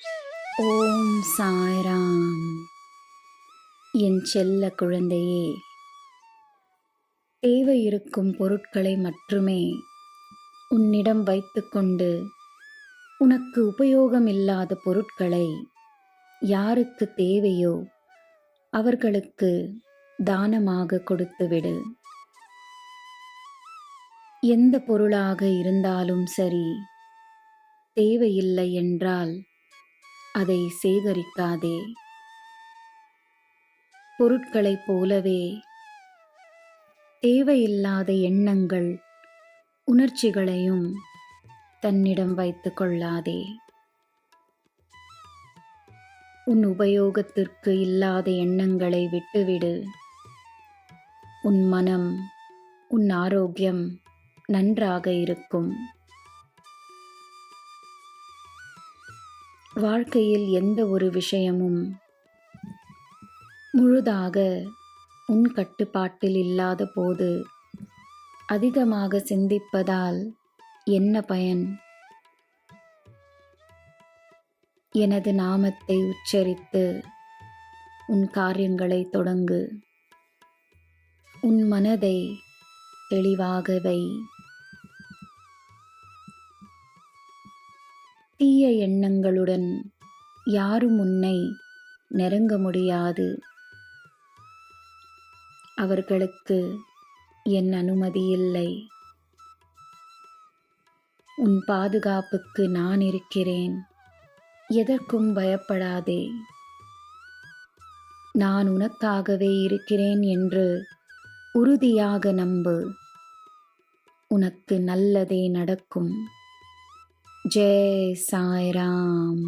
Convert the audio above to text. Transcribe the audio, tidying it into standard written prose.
ஓம் சாய்ராம். என் செல்ல குழந்தையே, தேவை இருக்கும் பொருட்களை மட்டுமே உன்னிடம் வைத்துக்கொண்டு உனக்கு உபயோகமில்லாத பொருட்களை யாருக்கு தேவையோ அவர்களுக்கு தானமாக கொடுத்துவிடு. எந்த பொருளாக இருந்தாலும் சரி, தேவையில்லை என்றால் அதை சேகரிக்காதே. பொருட்களைப் போலவே தேவையில்லாத எண்ணங்கள், உணர்ச்சிகளையும் தன்னிடம் வைத்து கொள்ளாதே. உன் உபயோகத்திற்கு இல்லாத எண்ணங்களை விட்டுவிடு. உன் மனம், உன் ஆரோக்கியம் நன்றாக இருக்கும். வாழ்க்கையில் எந்த ஒரு விஷயமும் முழுதாக உன் கட்டுப்பாட்டில் இல்லாத போது அதிகமாக சிந்திப்பதால் என்ன பயன்? எனது நாமத்தை உச்சரித்து உன் காரியங்களை தொடங்கு. உன் மனதை தெளிவாக வை. தீய எண்ணங்களுடன் யாரும் உன்னை நெருங்க முடியாது. அவர்களுக்கு என் அனுமதி இல்லை. உன் பாதுகாப்புக்கு நான் இருக்கிறேன். எதற்கும் பயப்படாதே. நான் உனக்காகவே இருக்கிறேன் என்று உறுதியாக நம்பு. உனக்கு நல்லதே நடக்கும். ஜெய் சாய்ராம்.